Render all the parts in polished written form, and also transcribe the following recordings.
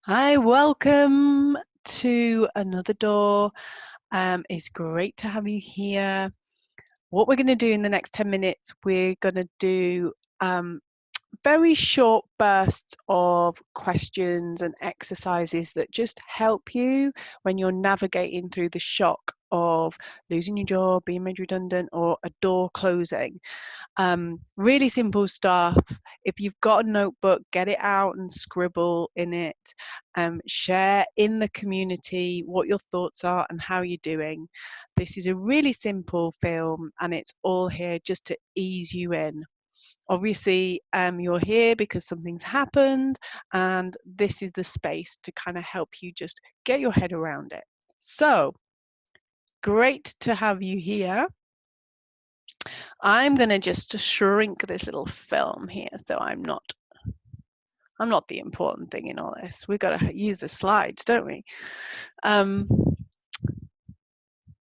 Hi, welcome to another door. It's great to have you here. What we're going to do in the next 10 minutes, we're going to do very short bursts of questions and exercises that just help you when you're navigating through the shock of losing your job, being made redundant, or a door closing. Really simple stuff. If you've got a notebook, get it out and scribble in it. Share in the community what your thoughts are and how you're doing. This is a really simple film and it's all here just to ease you in. Obviously, you're here because something's happened, and this is the space to kind of help you just get your head around it. So, great to have you here. I'm going to just shrink this little film here so I'm not the important thing in all this. We've got to use the slides, don't we?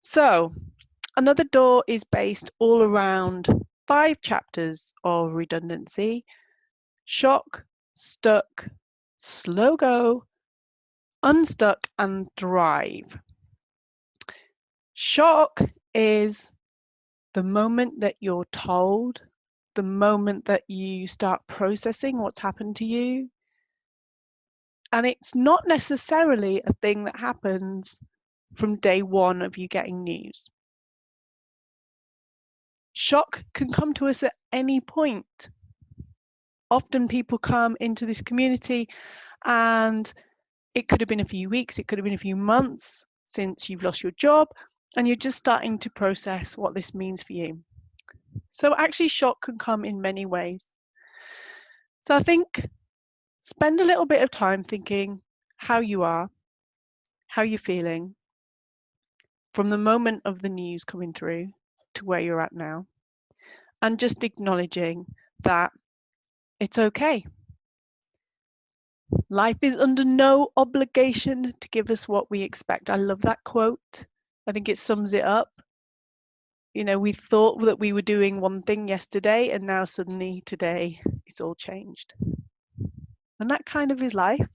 So, Another Door is based all around 5 chapters of redundancy: shock, stuck, slow go, unstuck, and thrive. Shock is the moment that you're told, the moment that you start processing what's happened to you. And it's not necessarily a thing that happens from day one of you getting news. Shock can come to us at any point. Often people come into this community and it could have been a few weeks, it could have been a few months since you've lost your job, and you're just starting to process what this means for you. So actually shock can come in many ways. So I think spend a little bit of time thinking how you are, how you're feeling from the moment of the news coming through to where you're at now, and just acknowledging that it's okay. Life is under no obligation to give us what we expect. I love that quote. I think it sums it up. You know, we thought that we were doing one thing yesterday, and now suddenly today it's all changed. And that kind of is life.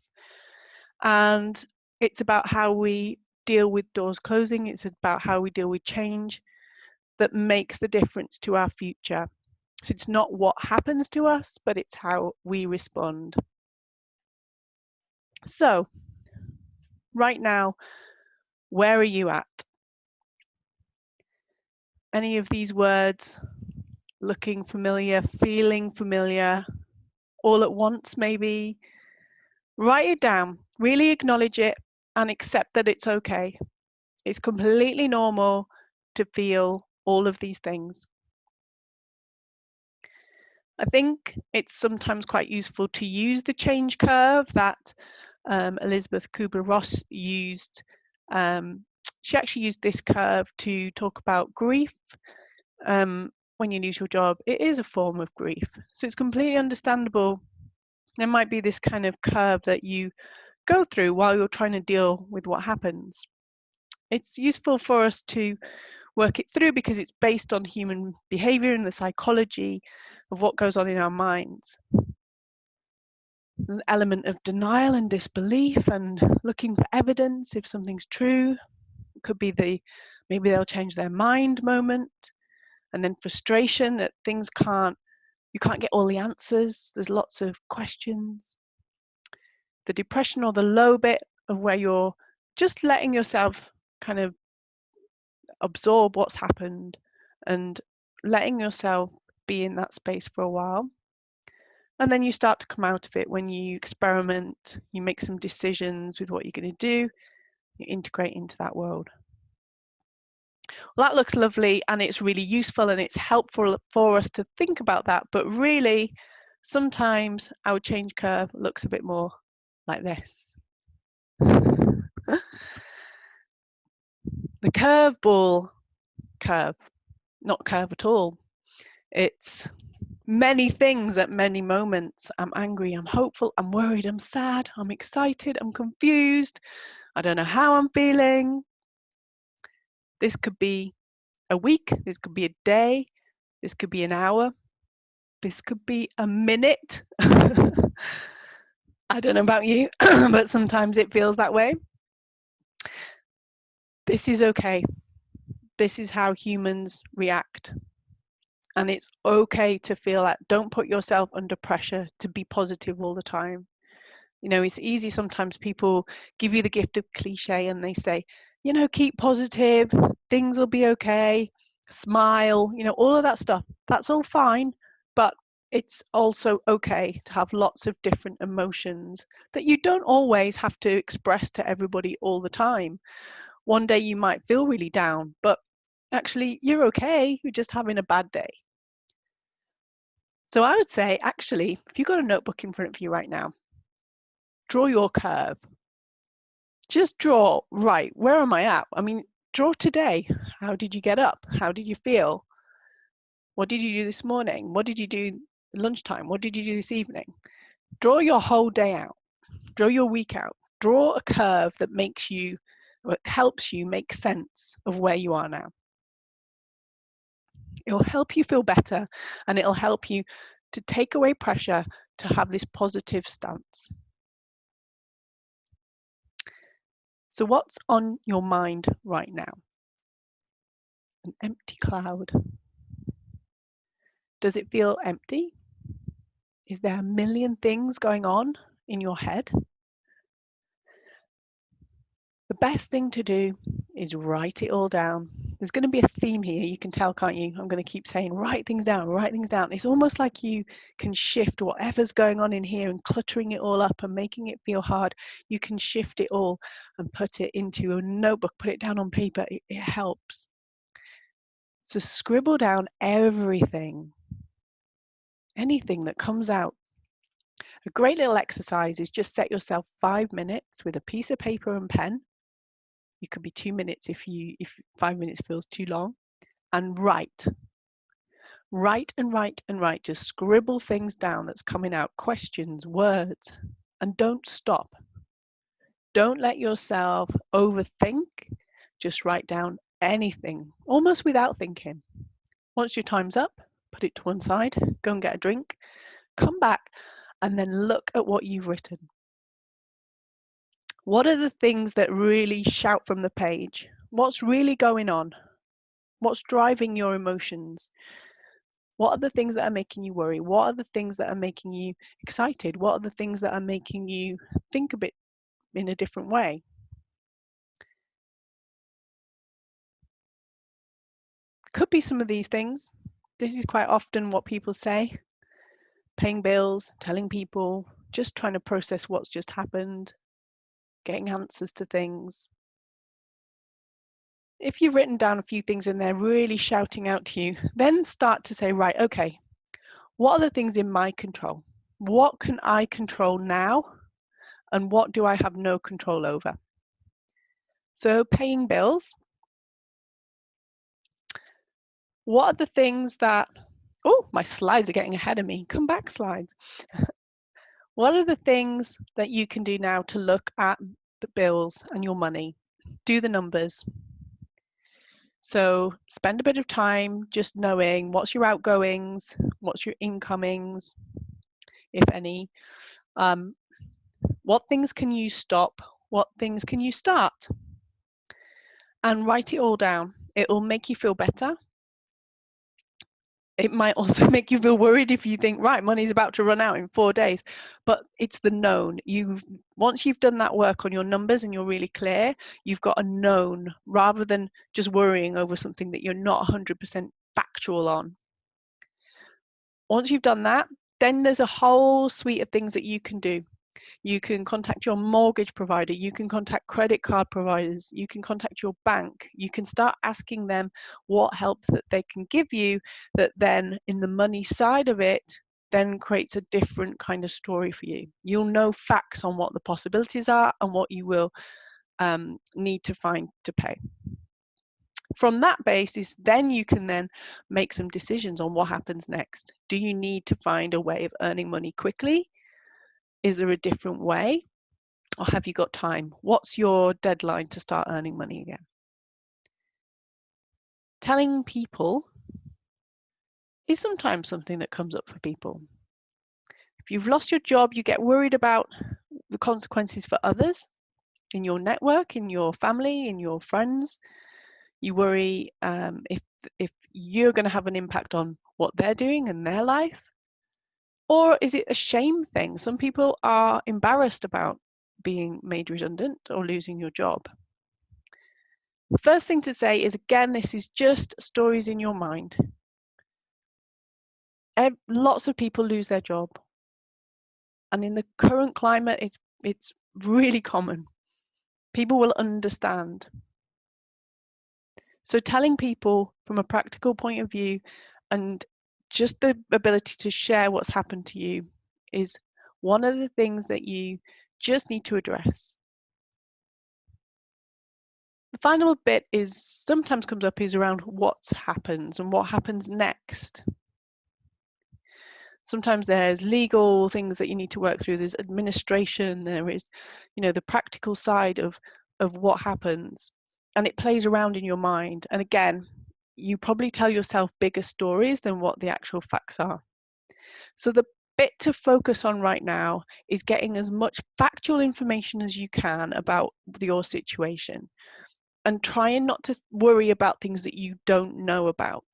And it's about how we deal with doors closing. It's about how we deal with change that makes the difference to our future. So it's not what happens to us, but it's how we respond. So right now, where are you at? Any of these words looking familiar, feeling familiar, all at once maybe? Write it down, really acknowledge it and accept that it's okay. It's completely normal to feel all of these things. I think it's sometimes quite useful to use the change curve that Elizabeth Kubler-Ross used. She actually used this curve to talk about grief. When you lose your job, it is a form of grief. So it's completely understandable. There might be this kind of curve that you go through while you're trying to deal with what happens. It's useful for us to work it through because it's based on human behavior and the psychology of what goes on in our minds. There's an element of denial and disbelief and looking for evidence if something's true. It could be maybe they'll change their mind moment, and then frustration that you can't get all the answers. There's lots of questions. The depression or the low bit of where you're just letting yourself kind of absorb what's happened and letting yourself be in that space for a while. And then you start to come out of it when you experiment, you make some decisions with what you're going to do, you integrate into that world. Well, that looks lovely and it's really useful and it's helpful for us to think about that. But really, sometimes our change curve looks a bit more like this. The curveball curve, not curve at all. It's many things at many moments. I'm angry, I'm hopeful, I'm worried, I'm sad, I'm excited, I'm confused. I don't know how I'm feeling. This could be a week, this could be a day, this could be an hour, this could be a minute. I don't know about you, but sometimes it feels that way. This is okay. This is how humans react. And it's okay to feel that. Don't put yourself under pressure to be positive all the time. You know, it's easy sometimes people give you the gift of cliche and they say, you know, keep positive, things will be okay, smile, you know, all of that stuff. That's all fine, but it's also okay to have lots of different emotions that you don't always have to express to everybody all the time. One day you might feel really down, but actually you're okay, you're just having a bad day. So I would say, actually, if you've got a notebook in front of you right now, draw your curve. Just draw, right, where am I at? I mean, draw today. How did you get up? How did you feel? What did you do this morning? What did you do lunchtime? What did you do this evening? Draw your whole day out. Draw your week out. Draw a curve that makes you, that helps you make sense of where you are now. It'll help you feel better, and it'll help you to take away pressure to have this positive stance. So what's on your mind right now? An empty cloud. Does it feel empty? Is there a million things going on in your head? The best thing to do is write it all down. There's going to be a theme here, you can tell, can't you? I'm going to keep saying, write things down, write things down. It's almost like you can shift whatever's going on in here and cluttering it all up and making it feel hard. You can shift it all and put it into a notebook, put it down on paper. It helps. So scribble down everything, anything that comes out. A great little exercise is just set yourself 5 minutes with a piece of paper and pen. You could be 2 minutes if 5 minutes feels too long, and write. Write and write and write. Just scribble things down that's coming out, questions, words, and don't stop. Don't let yourself overthink. Just write down anything, almost without thinking. Once your time's up, put it to one side, go and get a drink, come back, and then look at what you've written. What are the things that really shout from the page? What's really going on? What's driving your emotions? What are the things that are making you worry? What are the things that are making you excited? What are the things that are making you think a bit in a different way? Could be some of these things. This is quite often what people say. Paying bills, telling people, just trying to process what's just happened, getting answers to things. If you've written down a few things in there really shouting out to you, then start to say, right, okay, what are the things in my control? What can I control now? And what do I have no control over? So paying bills. What are the things that, oh, my slides are getting ahead of me. Come back, slides. What are the things that you can do now to look at the bills and your money? Do the numbers. So spend a bit of time just knowing what's your outgoings, what's your incomings, if any. What things can you stop? What things can you start? And write it all down. It will make you feel better. It might also make you feel worried if you think, right, money's about to run out in 4 days. But it's the known. Once you've done that work on your numbers and you're really clear, you've got a known rather than just worrying over something that you're not 100% factual on. Once you've done that, then there's a whole suite of things that you can do. You can contact your mortgage provider, you can contact credit card providers, you can contact your bank, you can start asking them what help that they can give you, that then in the money side of it then creates a different kind of story for you. You'll know facts on what the possibilities are and what you will need to find to pay. From that basis, then you can then make some decisions on what happens next. Do you need to find a way of earning money quickly? Is there a different way? Or have you got time? What's your deadline to start earning money again? Telling people is sometimes something that comes up for people. If you've lost your job, you get worried about, the consequences for others in your network, in your family, in your friends. You worry if you're going to have an impact on what they're doing in their life. Or is it a shame thing? Some people are embarrassed about being made redundant or losing your job. The first thing to say is, again, this is just stories in your mind. Lots of people lose their job. And in the current climate, it's really common. People will understand. So telling people from a practical point of view and just the ability to share what's happened to you is one of the things that you just need to address. The final bit sometimes comes up is around what happens and what happens next. Sometimes there's legal things that you need to work through, there's administration, there is, the practical side of what happens, and it plays around in your mind. And again, you probably tell yourself bigger stories than what the actual facts are. So the bit to focus on right now is getting as much factual information as you can about your situation and trying not to worry about things that you don't know about.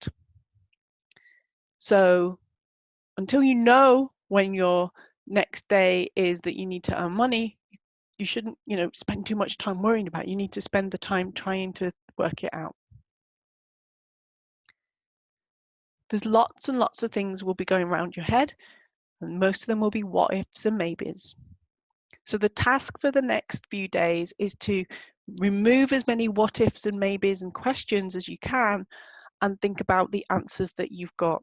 So until you know when your next day is that you need to earn money, you shouldn't, spend too much time worrying about it. You need to spend the time trying to work it out. There's lots and lots of things will be going around your head, and most of them will be what ifs and maybes. So the task for the next few days is to remove as many what ifs and maybes and questions as you can and think about the answers that you've got,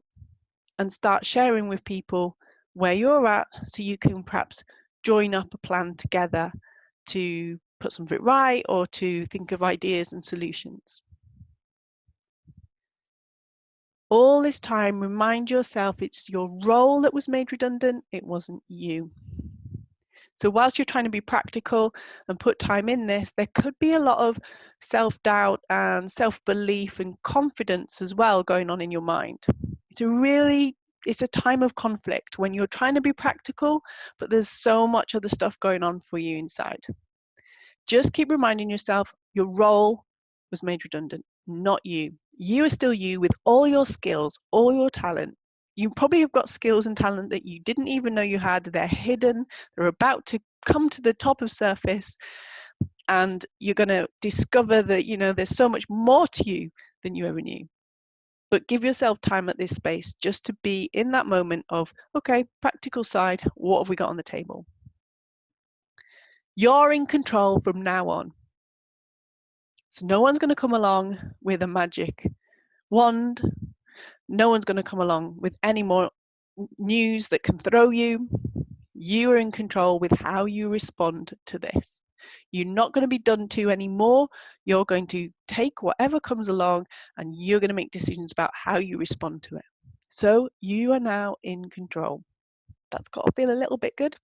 and start sharing with people where you're at so you can perhaps join up a plan together to put some of it right or to think of ideas and solutions. All this time, remind yourself it's your role that was made redundant, it wasn't you. So whilst you're trying to be practical and put time in this, there could be a lot of self-doubt and self-belief and confidence as well going on in your mind. It's a time of conflict when you're trying to be practical, but there's so much other stuff going on for you inside. Just keep reminding yourself your role was made redundant, not you. You are still you with all your skills, all your talent. You probably have got skills and talent that you didn't even know you had. They're hidden. They're about to come to the top of surface. And you're going to discover that, there's so much more to you than you ever knew. But give yourself time at this space just to be in that moment of, okay, practical side, what have we got on the table? You're in control from now on. So no one's going to come along with a magic wand. No one's going to come along with any more news that can throw you. You are in control with how you respond to this. You're not going to be done to anymore. You're going to take whatever comes along and you're going to make decisions about how you respond to it. So you are now in control. That's got to feel a little bit good.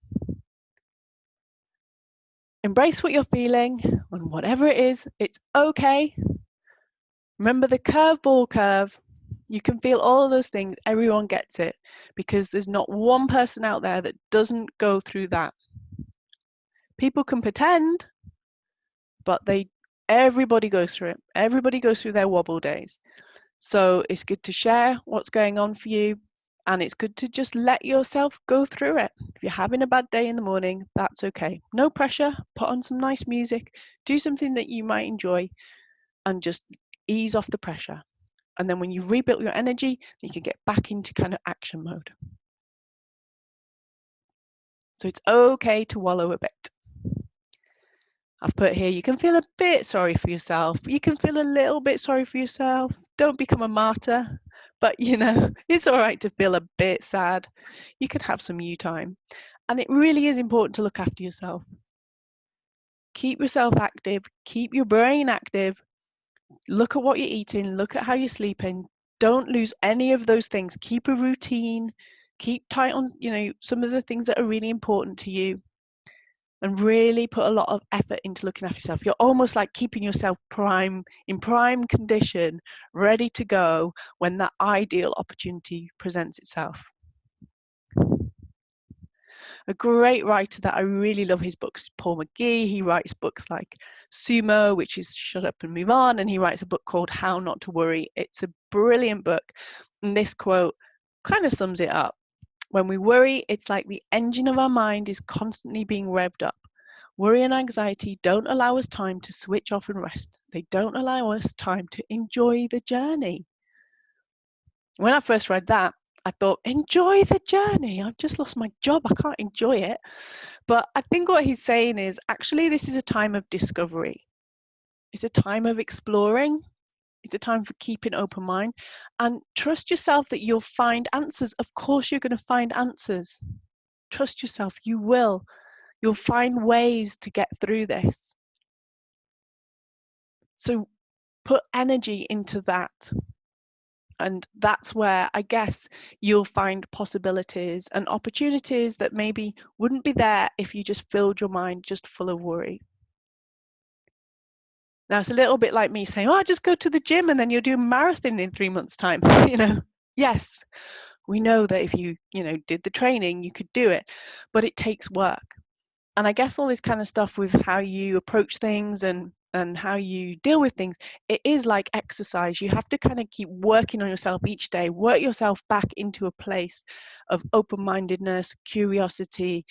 Embrace what you're feeling, and whatever it is, it's okay. Remember the curveball curve. You can feel all of those things. Everyone gets it, because there's not one person out there that doesn't go through that. People can pretend, but everybody goes through it. Everybody goes through their wobble days. So it's good to share what's going on for you, and it's good to just let yourself go through it. If you're having a bad day in the morning, that's okay. No pressure. Put on some nice music. Do something that you might enjoy and just ease off the pressure. And then when you've rebuilt your energy, you can get back into kind of action mode. So it's okay to wallow a bit. I've put here, you can feel a bit sorry for yourself. You can feel a little bit sorry for yourself. Don't become a martyr, but it's all right to feel a bit sad. You can have some you time. And it really is important to look after yourself. Keep yourself active, keep your brain active. Look at what you're eating, look at how you're sleeping. Don't lose any of those things. Keep a routine, keep tight on, some of the things that are really important to you. And really put a lot of effort into looking after yourself. You're almost like keeping yourself in prime condition, ready to go when that ideal opportunity presents itself. A great writer that I really love his books, Paul McGee. He writes books like Sumo, which is Shut Up and Move On, and he writes a book called How Not to Worry. It's a brilliant book, and this quote kind of sums it up. When we worry, it's like the engine of our mind is constantly being revved up. Worry and anxiety don't allow us time to switch off and rest. They don't allow us time to enjoy the journey. When I first read that, I thought, enjoy the journey. I've just lost my job. I can't enjoy it. But I think what he's saying is actually this is a time of discovery. It's a time of exploring. It's a time for keeping open mind, and trust yourself that you'll find answers. Of course, you're going to find answers. Trust yourself. You will. You'll find ways to get through this. So put energy into that. And that's where I guess you'll find possibilities and opportunities that maybe wouldn't be there if you just filled your mind just full of worry. Now, it's a little bit like me saying, oh, just go to the gym and then you'll do a marathon in 3 months' time. Yes, we know that if you did the training, you could do it, but it takes work. And I guess all this kind of stuff with how you approach things and how you deal with things, it is like exercise. You have to kind of keep working on yourself each day, work yourself back into a place of open-mindedness, curiosity,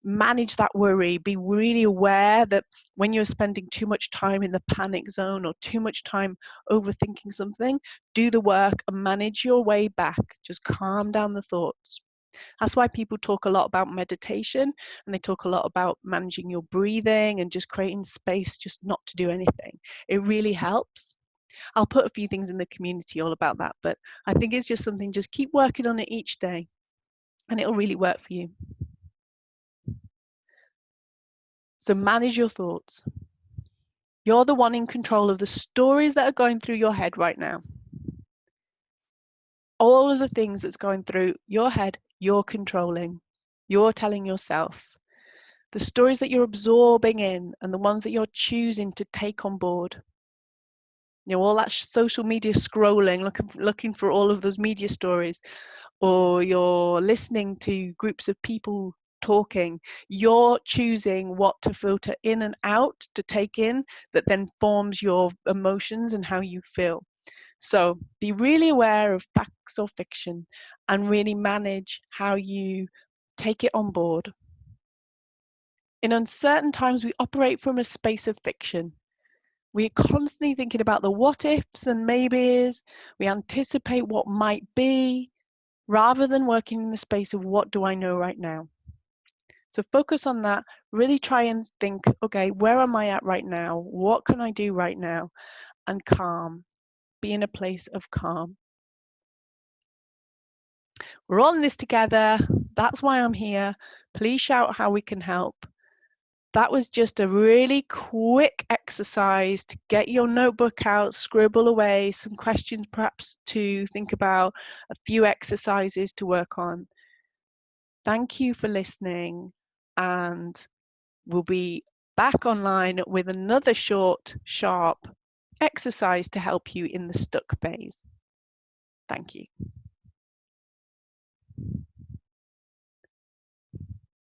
manage that worry, be really aware that when you're spending too much time in the panic zone or too much time overthinking something, do the work and manage your way back. Just calm down the thoughts. That's why people talk a lot about meditation, and they talk a lot about managing your breathing and just creating space just not to do anything. It really helps. I'll put a few things in the community all about that, but I think it's just something, just keep working on it each day and it'll really work for you. So manage your thoughts. You're the one in control of the stories that are going through your head right now. All of the things that's going through your head, you're controlling. You're telling yourself. The stories that you're absorbing in and the ones that you're choosing to take on board. All that social media scrolling, looking for all of those media stories, or you're listening to groups of people talking, you're choosing what to filter in and out to take in that then forms your emotions and how you feel. So be really aware of facts or fiction and really manage how you take it on board. In uncertain times, we operate from a space of fiction. We're constantly thinking about the what ifs and maybes. We anticipate what might be, rather than working in the space of what do I know right now. So focus on that. Really try and think, okay, where am I at right now? What can I do right now? And calm. Be in a place of calm. We're all in this together. That's why I'm here. Please shout how we can help. That was just a really quick exercise to get your notebook out, scribble away some questions perhaps to think about, a few exercises to work on. Thank you for listening, and we'll be back online with another short, sharp exercise to help you in the stuck phase. Thank you.